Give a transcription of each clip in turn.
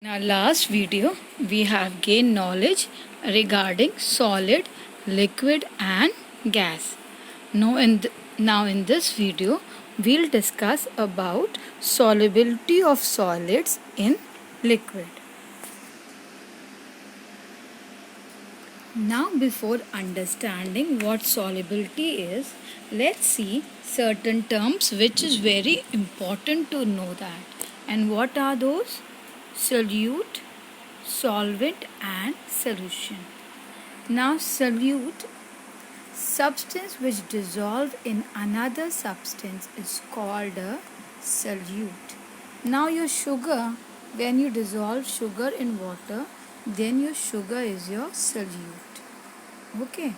In our last video, we have gained knowledge regarding solid, liquid, and gas. Now, in this video, we'll discuss about solubility of solids in liquid. Now, before understanding what solubility is, let's see certain terms which is very important to know that. And what are those? Solute, solvent, and solution. Now, solute, substance which dissolve in another substance, is called a solute. Now, your sugar, when you dissolve sugar in water, then your sugar is your solute. Okay.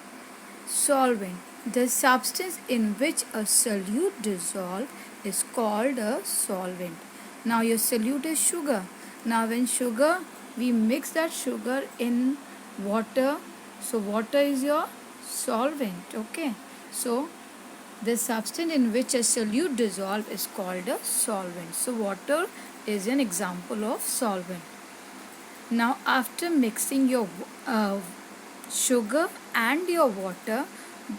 Solvent, the substance in which a solute dissolve, is called a solvent. Now, your solute is sugar. Now, when sugar, we mix that sugar in water, so water is your solvent. Okay. So, the substance in which a solute dissolve is called a solvent. So, water is an example of solvent. Now, after mixing your sugar and your water,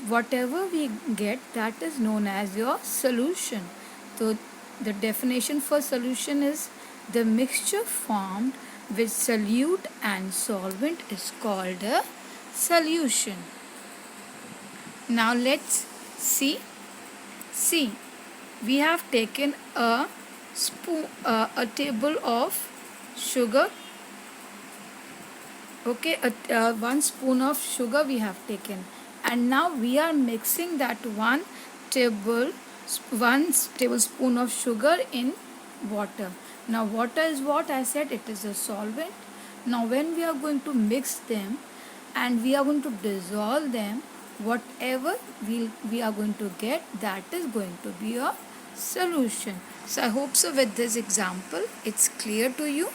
whatever we get, that is known as your solution. So, the definition for solution is the mixture formed with solute and solvent is called a solution. Now, let's see. See, we have taken a table of sugar. Okay, 1 spoon of sugar we have taken, and now we are mixing that 1 tablespoon of sugar in water. Now, water is what I said, it is a solvent. Now, when we are going to mix them and we are going to dissolve them, whatever we are going to get, that is going to be a solution. So, I hope so with this example it's clear to you.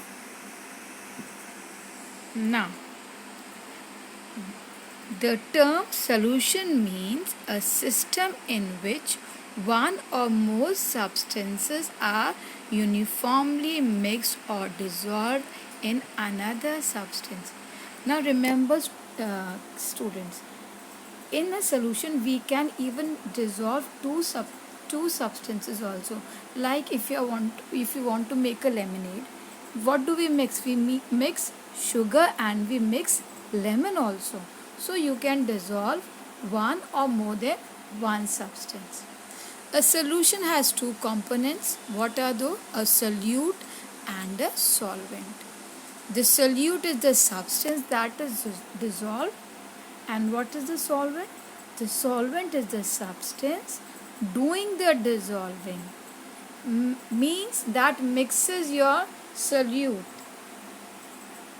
Now, the term solution means a system in which one or more substances are uniformly mixed or dissolved in another substance. Now, remember, students, in a solution we can even dissolve two substances also. Like if you want to make a lemonade, what do we mix? We mix sugar and we mix lemon also. So you can dissolve one or more than one substance. A solution has two components. What are those? A solute and a solvent. The solute is the substance that is dissolved. And what is the solvent? The solvent is the substance doing the dissolving. Means that mixes your solute.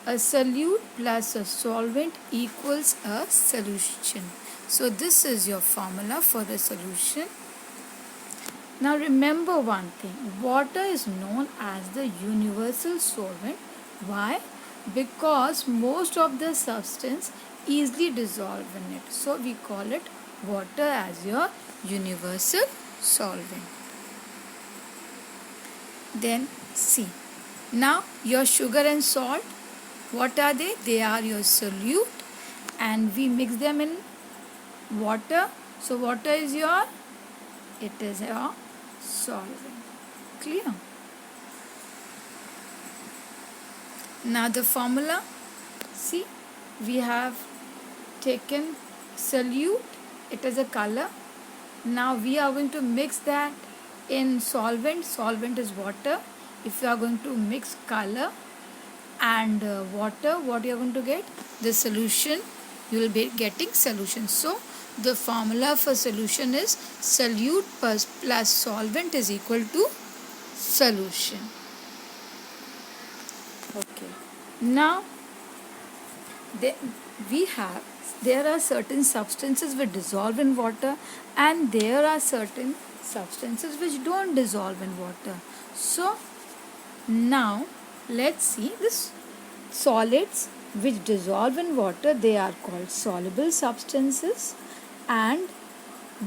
A solute plus a solvent equals a solution. So this is your formula for the solution. Now remember one thing, water is known as the universal solvent. Why? Because most of the substance easily dissolve in it. So we call it water as your universal solvent. Then see, now your sugar and salt, what are they? They are your solute, and we mix them in water. So water is your, it is your solvent. Clear? Now the formula, see, we have taken solute, it is a color. Now we are going to mix that in solvent. Solvent is water. If you are going to mix color and water, what you are going to get? The solution. You will be getting solution. So the formula for solution is solute plus solvent is equal to solution. Okay. Now there are certain substances which dissolve in water, and there are certain substances which don't dissolve in water. So now let's see this. Solids which dissolve in water, they are called soluble substances, and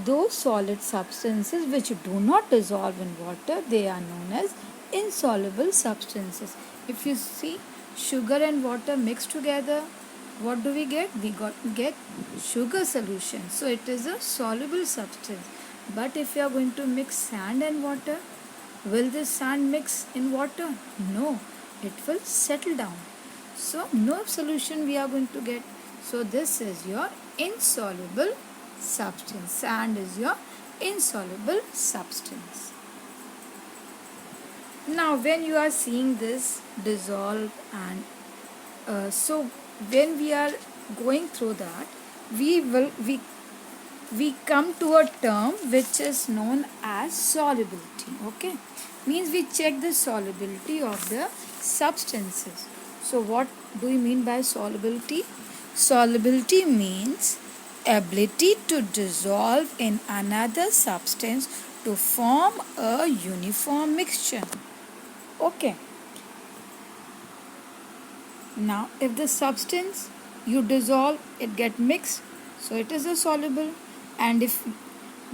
those solid substances which do not dissolve in water, they are known as insoluble substances. If you see, sugar and water mixed together, what do we get? We get sugar solution. So it is a soluble substance. But if you are going to mix sand and water, will this sand mix in water? No, it will settle down. So no solution we are going to get. So this is your insoluble substance. Sand is your insoluble substance. Now when you are seeing this dissolve and so when we are going through that, we come to a term which is known as solubility. Okay, means we check the solubility of the substances. So what do we mean by solubility? Solubility means ability to dissolve in another substance to form a uniform mixture. Okay, now if the substance you dissolve, it get mixed, so it is a soluble. And if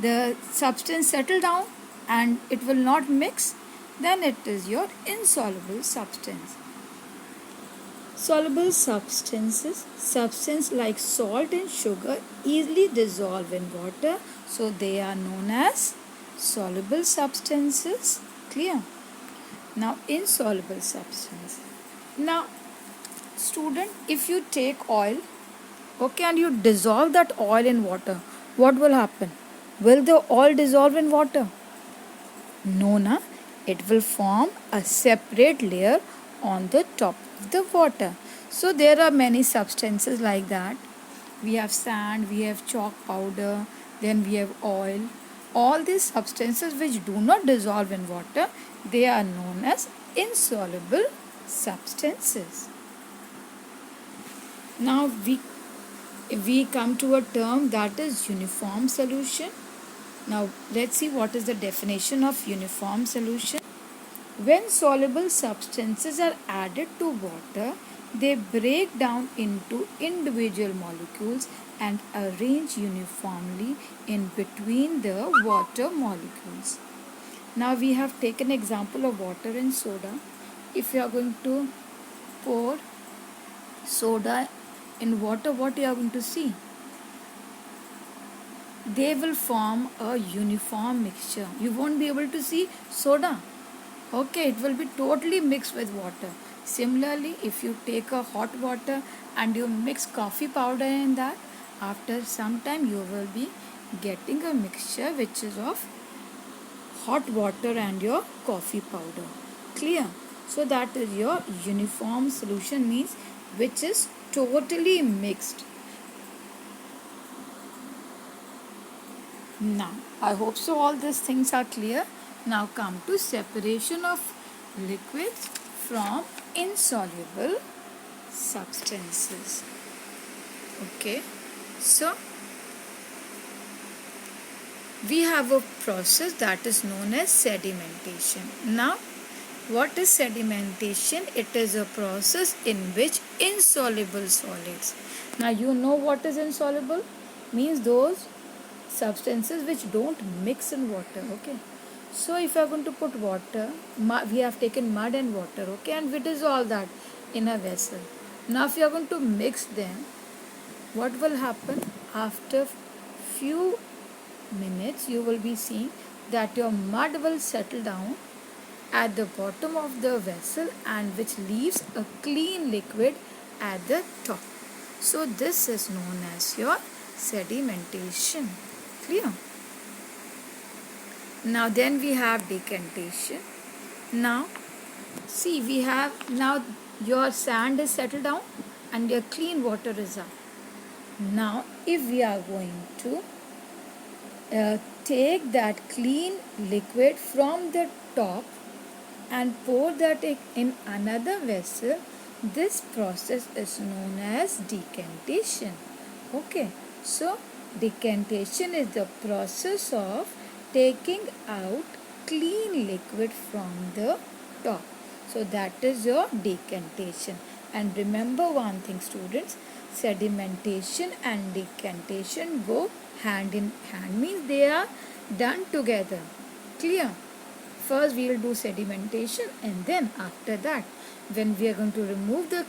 the substance settle down and it will not mix, then it is your insoluble substance. Soluble substances, substance like salt and sugar easily dissolve in water, so they are known as soluble substances. Clear? Now insoluble substance. Now student, if you take oil, okay, and you dissolve that oil in water, what will happen? Will the oil dissolve in water? No, na. It will form a separate layer on the top of the water. So there are many substances like that. We have sand, we have chalk powder, then we have oil. All these substances which do not dissolve in water, they are known as insoluble substances. Now we come to a term that is uniform solution. Now let's see what is the definition of uniform solution. When soluble substances are added to water, they break down into individual molecules and arrange uniformly in between the water molecules. Now we have taken example of water and soda. If you are going to pour soda in water, what you are going to see? They will form a uniform mixture. You won't be able to see soda. Okay, it will be totally mixed with water. Similarly, if you take a hot water and you mix coffee powder in that, after some time you will be getting a mixture which is of hot water and your coffee powder. Clear? So that is your uniform solution, means which is totally mixed. Now, I hope so all these things are clear. Now come to separation of liquids from insoluble substances. Okay, so we have a process that is known as sedimentation. Now, what is sedimentation? It is a process in which insoluble solids. Now you know what is insoluble? Means those substances which don't mix in water. Okay, so if you are going to put water, we have taken mud and water, okay, and we dissolve that in a vessel. Now if you are going to mix them, what will happen? After few minutes you will be seeing that your mud will settle down at the bottom of the vessel, and which leaves a clean liquid at the top. So this is known as your sedimentation. Clear? Now then we have decantation. Now see, we have now your sand is settled down and your clean water is up. Now if we are going to take that clean liquid from the top and pour that in another vessel, this process is known as decantation. Okay, so decantation is the process of taking out clean liquid from the top. So that is your decantation. And remember one thing, students, sedimentation and decantation go hand in hand, means they are done together. Clear? First we will do sedimentation and then after that When we are going to remove the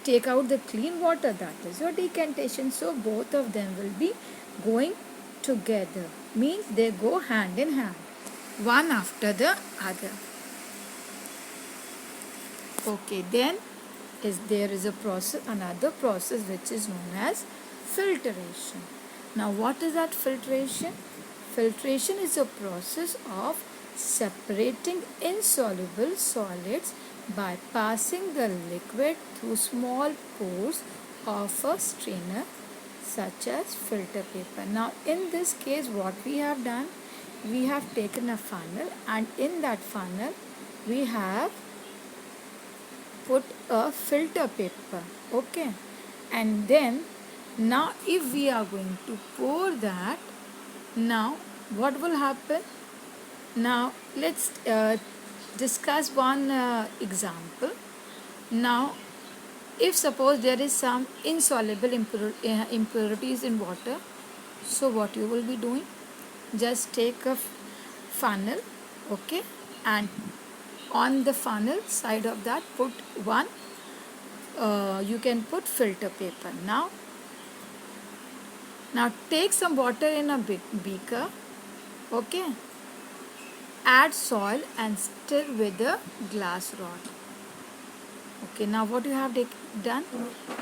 take out the clean water, that is your decantation. So both of them will be going together, means they go hand in hand, one after the other. Okay, then there is a process, another process which is known as filtration. Now what is that filtration? Filtration is a process of separating insoluble solids by passing the liquid through small pores of a strainer such as filter paper. Now in this case what we have done, we have taken a funnel, and in that funnel we have put a filter paper. Okay, and then now if we are going to pour that, now what will happen? Now let's discuss one example. Now if suppose there is some insoluble impurities in water, so what you will be doing, just take a funnel, okay, and on the funnel side of that put one you can put filter paper. Now take some water in a beaker, okay, add soil and stir with a glass rod. Okay, now what you have done,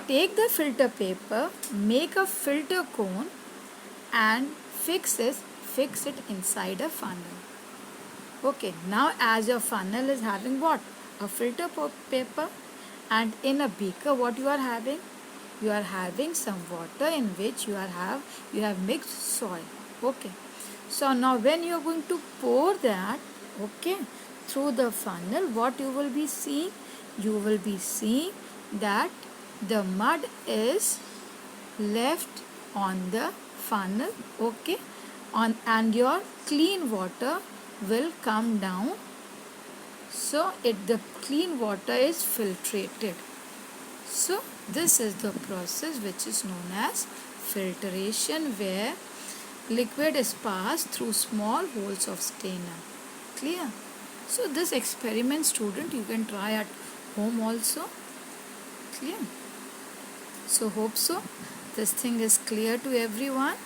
take the filter paper, make a filter cone and fix it inside a funnel. Okay, now as your funnel is having what? A filter paper, and in a beaker what you are having? You are having some water in which you have mixed soil. Okay, so now when you are going to pour that, okay, through the funnel, what you will be seeing? You will be seeing that the mud is left on the funnel, okay, and your clean water will come down. So the clean water is filtrated. So this is the process which is known as filtration, where liquid is passed through small holes of strainer. Clear? So this experiment, student, you can try at home also. Clear? So hope so this thing is clear to everyone.